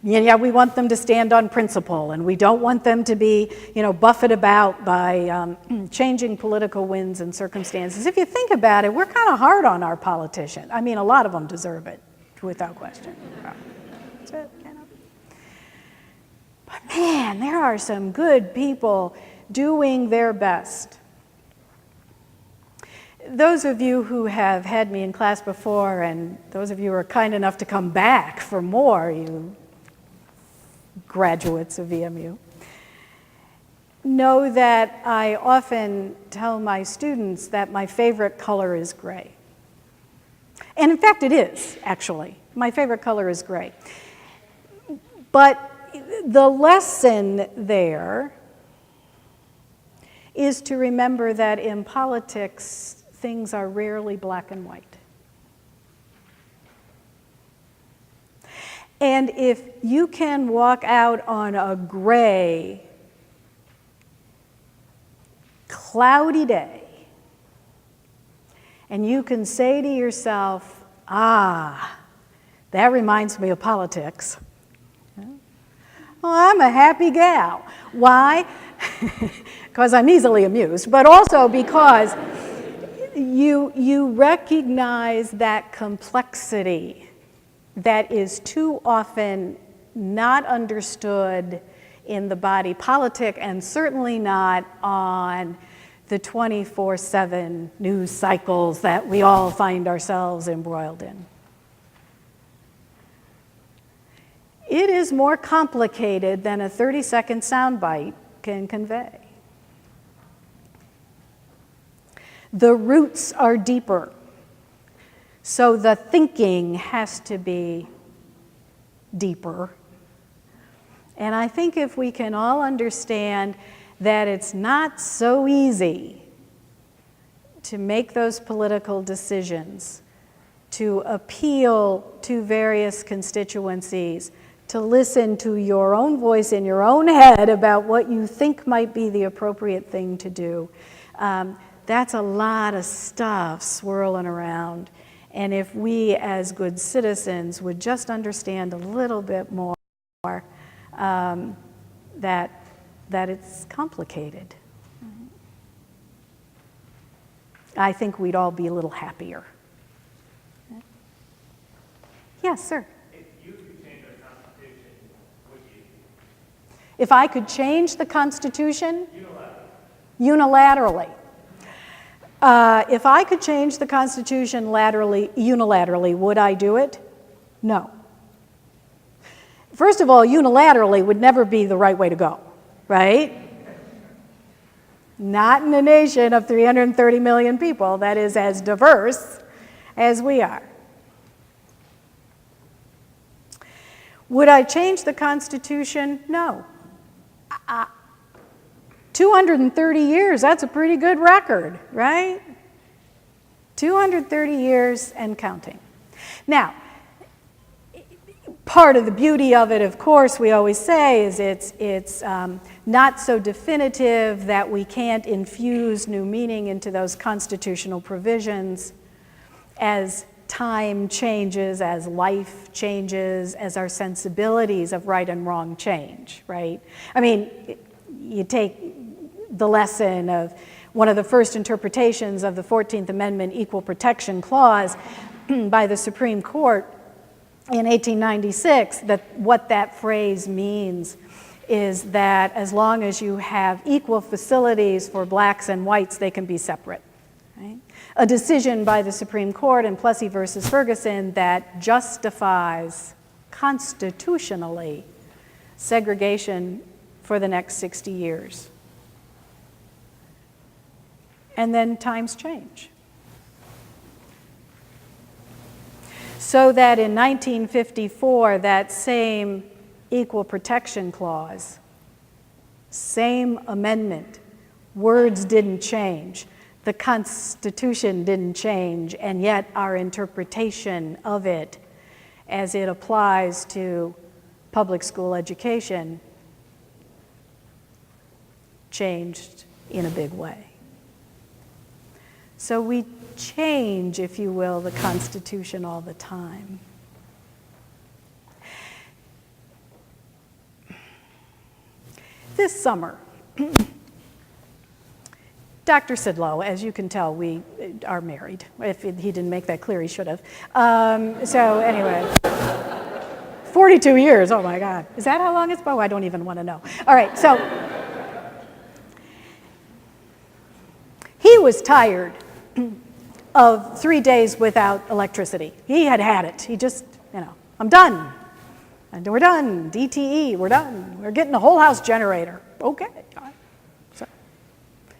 Yeah, we want them to stand on principle, and we don't want them to be, buffeted about by changing political winds and circumstances. If you think about it, we're kind of hard on our politicians. I mean, a lot of them deserve it, without question. That's it, But man, there are some good people doing their best. Those of you who have had me in class before, and those of you who are kind enough to come back for more, you graduates of EMU, know that I often tell my students that my favorite color is gray. And in fact, it is, actually. My favorite color is gray. But the lesson there is to remember that in politics, things are rarely black and white. And if you can walk out on a gray, cloudy day, and you can say to yourself, that reminds me of politics. Well, I'm a happy gal. Why? Because I'm easily amused, but also because you recognize that complexity that is too often not understood in the body politic, and certainly not on the 24/7 news cycles that we all find ourselves embroiled in. It is more complicated than a 30-second soundbite can convey. The roots are deeper. So the thinking has to be deeper. And I think if we can all understand that it's not so easy to make those political decisions, to appeal to various constituencies, to listen to your own voice in your own head about what you think might be the appropriate thing to do. That's a lot of stuff swirling around. And if we as good citizens would just understand a little bit more that it's complicated, I think we'd all be a little happier. Yes, sir. If you could change our Constitution, would you? If I could change the Constitution unilaterally. If I could change the Constitution unilaterally, would I do it? No. First of all, unilaterally would never be the right way to go, right? Not in a nation of 330 million people that is as diverse as we are. Would I change the Constitution? No. 230 years, that's a pretty good record, right? 230 years and counting. Now, part of the beauty of it, of course, we always say, is it's not so definitive that we can't infuse new meaning into those constitutional provisions as time changes, as life changes, as our sensibilities of right and wrong change, right? I mean, you take the lesson of one of the first interpretations of the 14th Amendment Equal Protection Clause by the Supreme Court in 1896, that what that phrase means is that as long as you have equal facilities for blacks and whites, they can be separate. Right? A decision by the Supreme Court in Plessy versus Ferguson that justifies constitutionally segregation for the next 60 years. And then times change. So that in 1954, that same Equal Protection Clause, same amendment, words didn't change, the Constitution didn't change, and yet our interpretation of it as it applies to public school education changed in a big way. So we change, if you will, the Constitution all the time. This summer, Dr. Sidlow, as you can tell, we are married. If he didn't make that clear, he should have. So anyway, 42 years, oh my God. Is that how long it's been? Oh, I don't even want to know. All right, so he was tired of 3 days without electricity. He had it. He just, I'm done. And we're done. DTE, we're done. We're getting a whole house generator. Okay. So,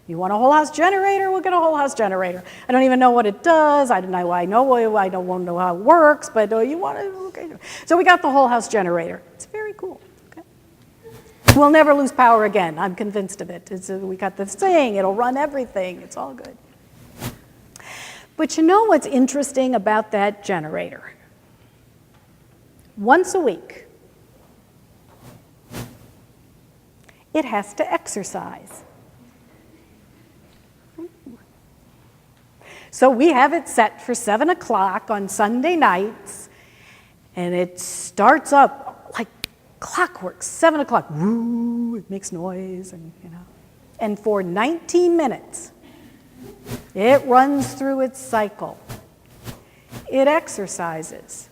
you want a whole house generator? We'll get a whole house generator. I don't even know what it does. I don't know how it works, but you want it? Okay. So we got the whole house generator. It's very cool. Okay. We'll never lose power again. I'm convinced of it. We got this thing. It'll run everything. It's all good. But you know what's interesting about that generator? Once a week, it has to exercise. So we have it set for 7 o'clock on Sunday nights, and it starts up like clockwork, 7 o'clock. Woo, it makes noise, and for 19 minutes, it runs through its cycle. It exercises.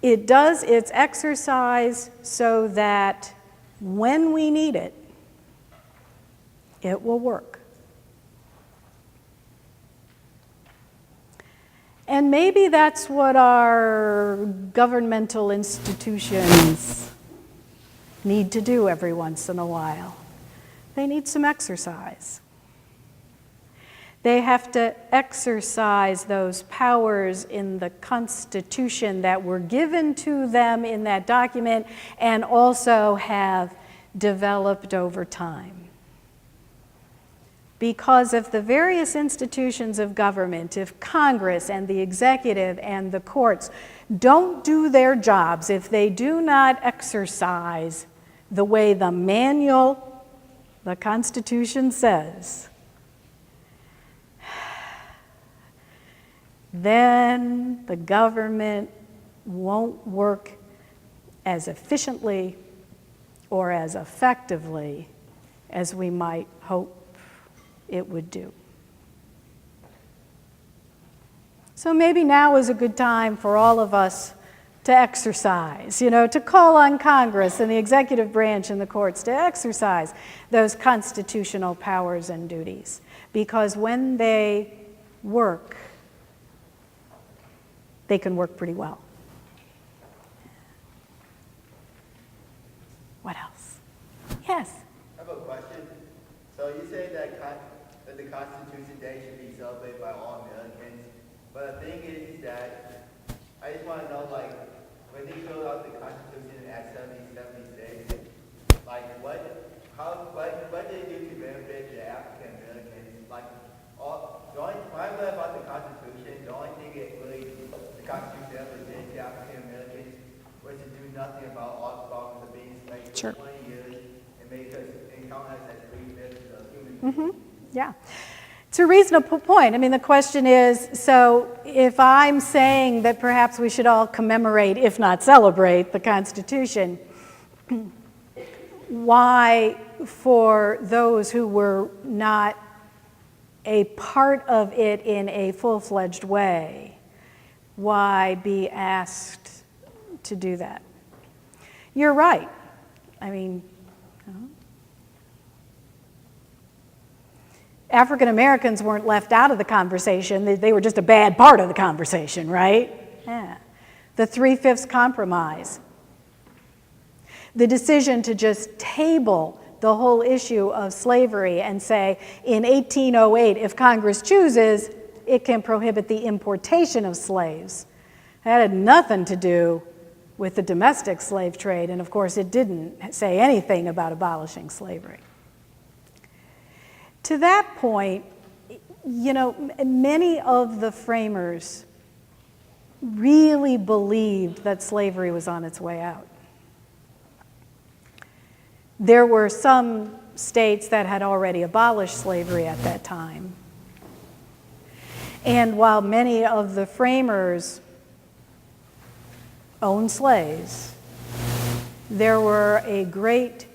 It does its exercise so that when we need it, it will work. And maybe that's what our governmental institutions need to do every once in a while. They need some exercise. They have to exercise those powers in the Constitution that were given to them in that document and also have developed over time. Because if the various institutions of government, if Congress and the executive and the courts don't do their jobs, if they do not exercise the way the manual, the Constitution says, then the government won't work as efficiently or as effectively as we might hope it would do. So maybe now is a good time for all of us to exercise, to call on Congress and the executive branch and the courts to exercise those constitutional powers and duties. Because when they work, they can work pretty well. What else? Yes? I have a question. So you say that the Constitution Day should be celebrated by all Americans, but the thing is that I just want to know, when they wrote out the Constitution Act 1776, what did they do to benefit the African Americans? When I read about the Constitution, the only thing the Constitution ever did to African Americans was to do nothing about all the problems of being enslaved Sure. for 20 years and make us count us as 3/5 of human beings. Yeah. It's a reasonable point. I mean, the question is, so if I'm saying that perhaps we should all commemorate, if not celebrate, the Constitution, why, for those who were not a part of it in a full-fledged way, why be asked to do that? You're right. I mean, African Americans weren't left out of the conversation. They were just a bad part of the conversation, right? Yeah. The 3/5 compromise. The decision to just table the whole issue of slavery and say, in 1808, if Congress chooses, it can prohibit the importation of slaves. That had nothing to do with the domestic slave trade, and of course it didn't say anything about abolishing slavery. To that point, many of the framers really believed that slavery was on its way out. There were some states that had already abolished slavery at that time. And while many of the framers owned slaves, there were a great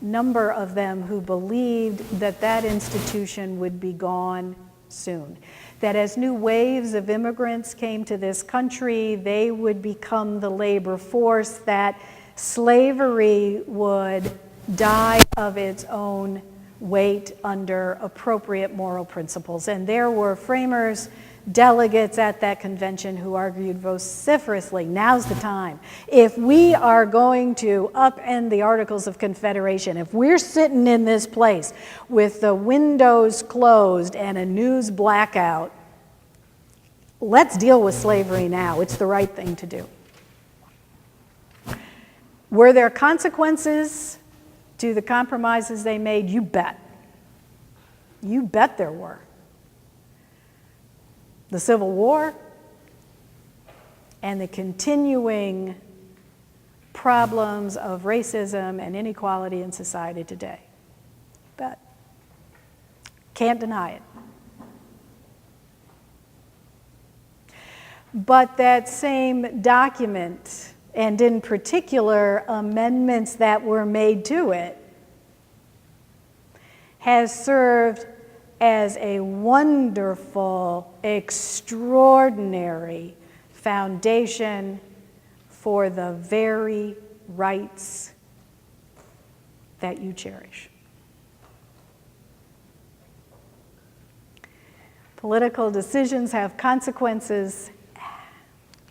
number of them who believed that that institution would be gone soon. That as new waves of immigrants came to this country, they would become the labor force, that slavery would die of its own weight under appropriate moral principles. And there were framers, delegates at that convention who argued vociferously, now's the time. If we are going to upend the Articles of Confederation, if we're sitting in this place with the windows closed and a news blackout, let's deal with slavery now. It's the right thing to do. Were there consequences to the compromises they made? You bet. You bet there were. The Civil War and the continuing problems of racism and inequality in society today. Bet. Can't deny it. But that same document, and in particular amendments that were made to it, has served as a wonderful, extraordinary foundation for the very rights that you cherish. Political decisions have consequences,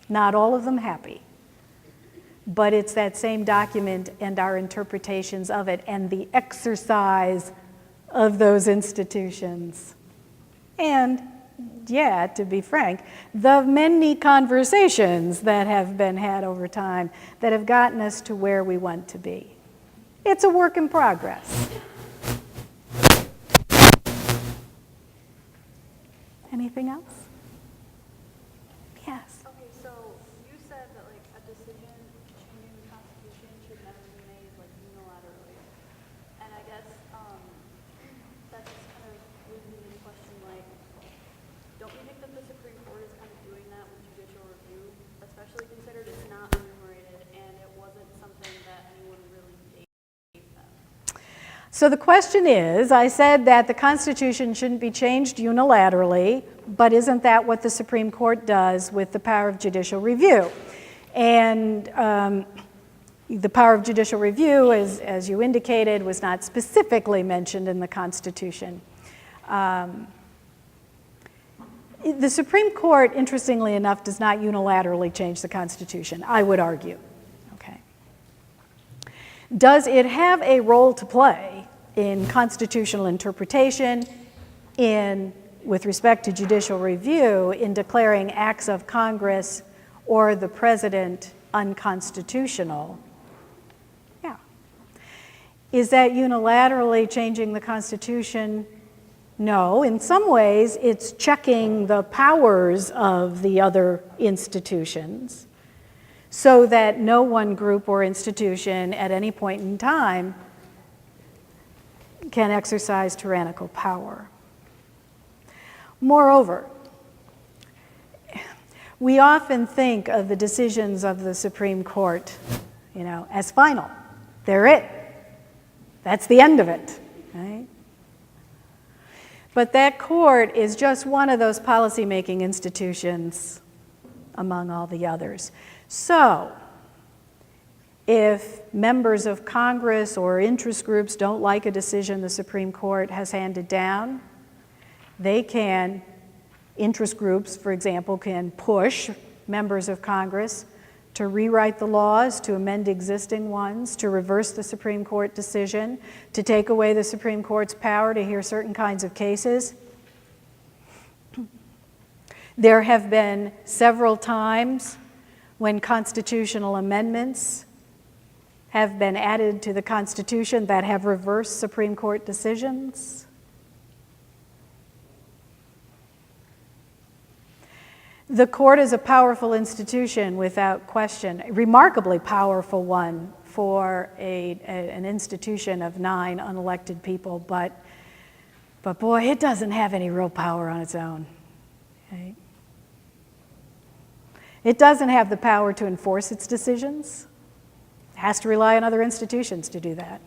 not all of them happy. But it's that same document and our interpretations of it and the exercise of those institutions. And, yeah, to be frank, the many conversations that have been had over time that have gotten us to where we want to be. It's a work in progress. Anything else? Yes. Okay, so you said that like a decision changing the Constitution should never be made like unilaterally, and I guess that just kind of leads me to the question like, don't you think that the Supreme Court is kind of doing that with judicial review, especially considered it's not enumerated and it wasn't something that anyone really gave them? So the question is, I said that the Constitution shouldn't be changed unilaterally, but isn't that what the Supreme Court does with the power of judicial review? And the power of judicial review, as you indicated, was not specifically mentioned in the Constitution. The Supreme Court, interestingly enough, does not unilaterally change the Constitution, I would argue. Okay. Does it have a role to play in constitutional interpretation, with respect to judicial review, in declaring acts of Congress or the president unconstitutional? Yeah. Is that unilaterally changing the Constitution? No. In some ways, it's checking the powers of the other institutions so that no one group or institution at any point in time can exercise tyrannical power. Moreover, we often think of the decisions of the Supreme Court, as final. They're it. That's the end of it, right? But that court is just one of those policymaking institutions among all the others. So, if members of Congress or interest groups don't like a decision the Supreme Court has handed down, interest groups, for example, can push members of Congress to rewrite the laws, to amend existing ones, to reverse the Supreme Court decision, to take away the Supreme Court's power to hear certain kinds of cases. There have been several times when constitutional amendments have been added to the Constitution that have reversed Supreme Court decisions. The court is a powerful institution without question, a remarkably powerful one for an institution of 9 unelected people, but boy, it doesn't have any real power on its own. Right? It doesn't have the power to enforce its decisions. It has to rely on other institutions to do that.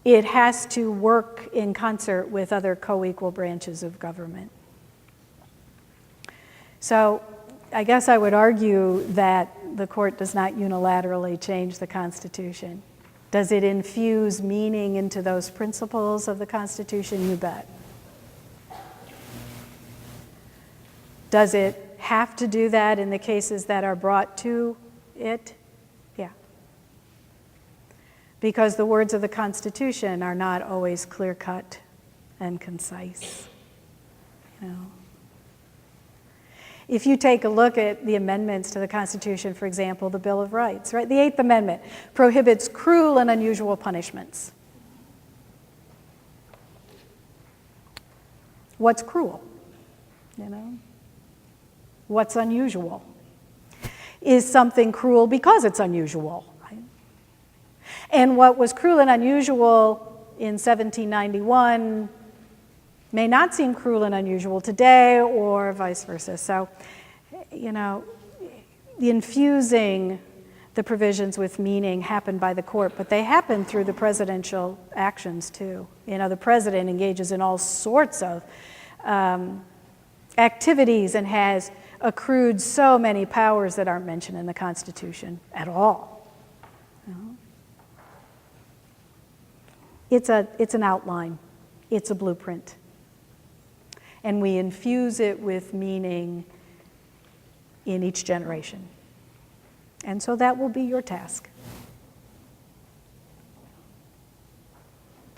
It has to work in concert with other co-equal branches of government. So I guess I would argue that the court does not unilaterally change the Constitution. Does it infuse meaning into those principles of the Constitution? You bet. Does it have to do that in the cases that are brought to it? Yeah. Because the words of the Constitution are not always clear-cut and concise. If you take a look at the amendments to the Constitution, for example, the Bill of Rights, right? The Eighth Amendment prohibits cruel and unusual punishments. What's cruel? What's unusual? Is something cruel because it's unusual? Right? And what was cruel and unusual in 1791 may not seem cruel and unusual today, or vice versa. So, infusing the provisions with meaning happened by the court, but they happen through the presidential actions too. The president engages in all sorts of activities and has accrued so many powers that aren't mentioned in the Constitution at all. It's an outline. It's a blueprint. And we infuse it with meaning in each generation. And so that will be your task.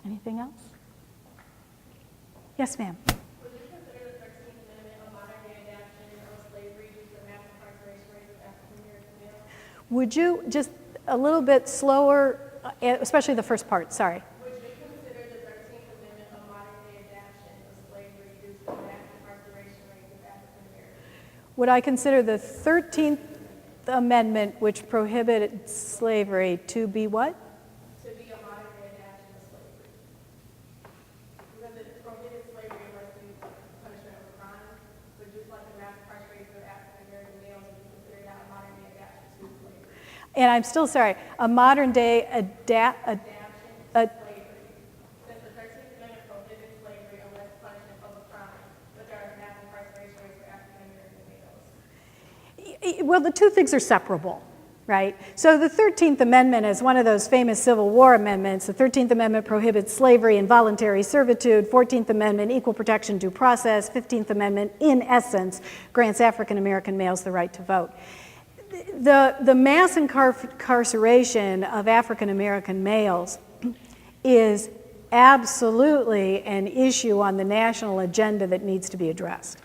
Anything else? Yes, ma'am. Would you consider the 13th Amendment a modern-day adaptation of slavery due to the mass incarceration rates of African-American males? Would you just a little bit slower, especially the first part, sorry. Would you consider the Would I consider the 13th Amendment, which prohibited slavery, to be what? To be a modern day adaptation of slavery. Because it prohibits slavery unless you punishment of a crime, but just like the mass incarceration of African American males, we consider that a modern day adaptation to slavery. And I'm still sorry, a modern day Adaptation to slavery. Since the 13th Amendment prohibits slavery unless punishment of a crime, but there are mass incarceration rates for African American males. Well, the two things are separable, right? So the 13th Amendment is one of those famous Civil War amendments. The 13th Amendment prohibits slavery and voluntary servitude. 14th Amendment, equal protection, due process. 15th Amendment, in essence, grants African American males the right to vote. The mass incarceration of African American males is absolutely an issue on the national agenda that needs to be addressed.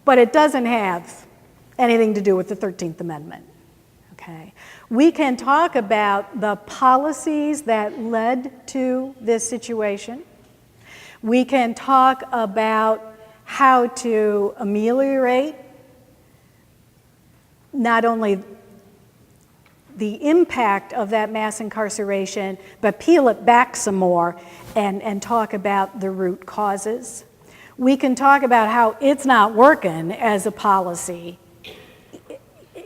But it doesn't have anything to do with the 13th Amendment, okay? We can talk about the policies that led to this situation. We can talk about how to ameliorate not only the impact of that mass incarceration, but peel it back some more and talk about the root causes. We can talk about how it's not working as a policy.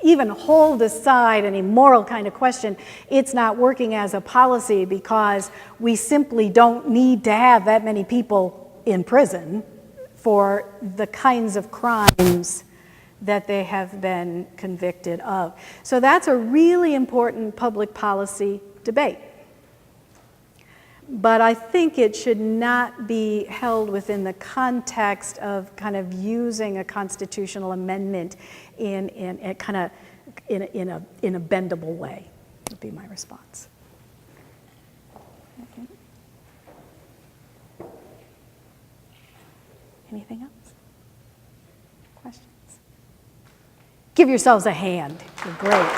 Even hold aside any moral kind of question, it's not working as a policy because we simply don't need to have that many people in prison for the kinds of crimes that they have been convicted of. So that's a really important public policy debate. But I think it should not be held within the context of kind of using a constitutional amendment in a bendable way, would be my response. Okay. Anything else? Questions? Give yourselves a hand. You're great.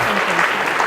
Thank you.